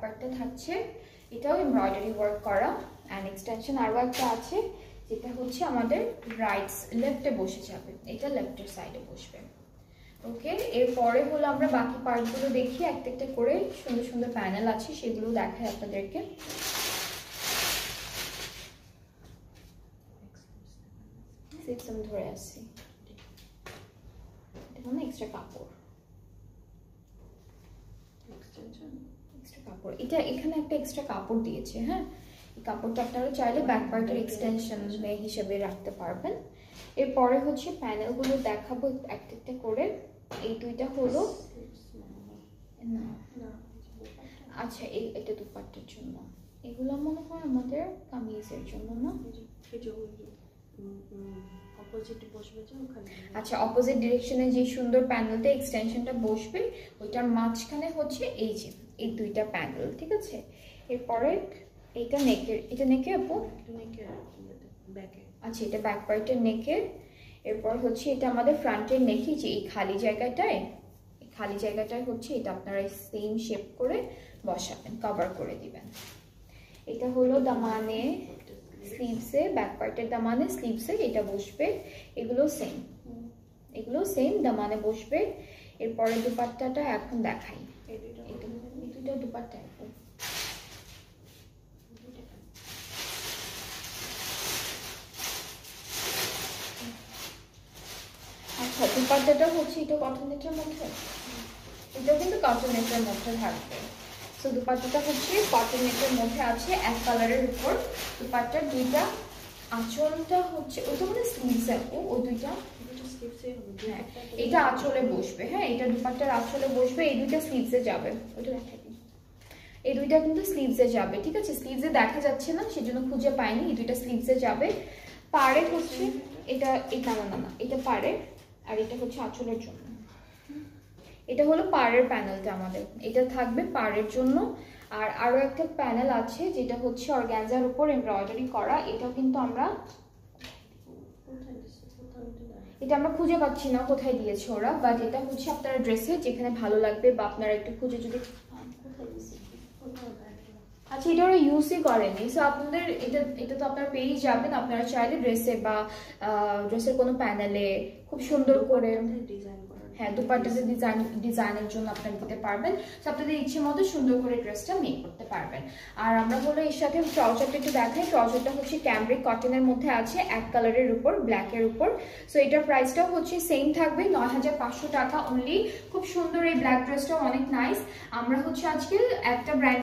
পার্টটা থাকছে, এটাও এমব্রয়ডারি ওয়ার্ক করা। অ্যান্ড এক্সটেনশন আরও একটা আছে যেটা হচ্ছে আমাদের লেফটে বসে যাবে, এটা লেফটের সাইডে বসবে। ওকে, এরপরে হলো আমরা বাকি পার্টগুলো দেখি, একটা একটা করে সুন্দর সুন্দর প্যানেল আছে সেগুলো দেখাই আপনাদেরকে। আমি ধরে আসছি, এটা কোনো এক্সট্রা কাপড়, এক্সট্রা কাপড়, এটা এখানে একটা এক্সট্রা কাপড় দিয়েছে। হ্যাঁ, এই কাপড়টা আপনারা চাইলে ব্যাক পার্টের এক্সটেনশন হিসেবে রাখতে পারবেন। এরপরে হচ্ছে প্যানেলগুলো দেখাবো একটা একটা করে। এই দুইটা হলো না, আচ্ছা এটা দুপাট্টার জন্য, এগুলো মনে হয় আমাদের কামিজের জন্য না? আচ্ছা, অপোজিট ডিরেকশনে যে সুন্দর প্যানেলটা এক্সটেনশনটা বসবে ওইটার মাঝখানে হচ্ছে এই যে এই দুইটা প্যানেল, ঠিক আছে। এরপরে এইটা নেকের, এটা নেকে আপু, আচ্ছা এটা ব্যাক পার্টের নেকের। এরপর হচ্ছে এটা আমাদের ফ্রন্টের নেকি, যে এই খালি জায়গাটায় হচ্ছে এটা আপনারা সেম শেপ করে বসাবেন, কভার করে দিবেন। এটা হলো দামানে স্লিভসে, ব্যাক পার্টের দামানে স্লিভসে এটা বসবে, এগুলো সেম দামানে বসবে। এরপরে দুপাট্টাটা এখন দেখাই, এটা দুটো দুপাট্টা। আচ্ছা, দুপাট্টাটা হচ্ছে এটা কটন নেটের মধ্যে, এটাও কিন্তু কটন নেটের মধ্যে থাকবে। সো দুপাট্টাটা হচ্ছে কটন নেটের মধ্যে আছে, এক কালারের উপর। দুপাট্টার দুইটা আঁচলটা হচ্ছে ওটা মানে স্লিভস, ও দুইটা হ্যাঁ এটা আঁচলে বসবে। হ্যাঁ, এটা দুপাট্টার আঁচলে বসবে, এই দুইটা স্লিভসে যাবে, ওটা এই দুইটা কিন্তু স্লিভসে যাবে, ঠিক আছে। স্লিভসে দেখা যাচ্ছে না সেজন্য খুঁজে পাইনি, এই দুইটা স্লিভসে যাবে। পাড়ে হচ্ছে এটা না এটা পাড়ে, আর এটা হচ্ছে আঁচলের জন্য। এটা হলো পাড়ের প্যানেলটা আমাদের, এটা থাকবে পাড়ের জন্য। আর আরো একটা প্যানেল আছে যেটা হচ্ছে অর্গানজার উপর এমব্রয়ডারি করা, এটাও কিন্তু আমরা খুঁজে পাচ্ছি না কোথায় দিয়েছে ওরা, বাট এটা হচ্ছে আপনারা ড্রেসে যেখানে ভালো লাগবে বা আপনারা একটু খুঁজে যদি, আচ্ছা এটা ওরা ইউজই করেনি, সো আপনাদের এটা তো আপনারা পেয়েই যাবেন। আপনারা চাইলে ড্রেসে বা ড্রেসের কোনো প্যানেলে খুব সুন্দর করে, হ্যাঁ দুপাট্টাতে ডিজাইনের জন্য আপনারা দিতে পারবেন। সো আপনাদের ইচ্ছে মতো সুন্দর করে ড্রেসটা মেক করতে পারবেন। আর আমরা হলো এর সাথে ট্রাউজারটা একটু দেখাই। ট্রাউজারটা হচ্ছে ক্যামব্রিক কটনের মধ্যে আছে, এক কালারের উপর, ব্ল্যাকের উপর। সো এটার প্রাইসটাও হচ্ছে সেম থাকবে ৯৫০০ টাকা অনলি। খুব সুন্দর এই ব্ল্যাক ড্রেসটাও অনেক নাইস। আমরা হচ্ছে আজকে একটা ব্র্যান্ড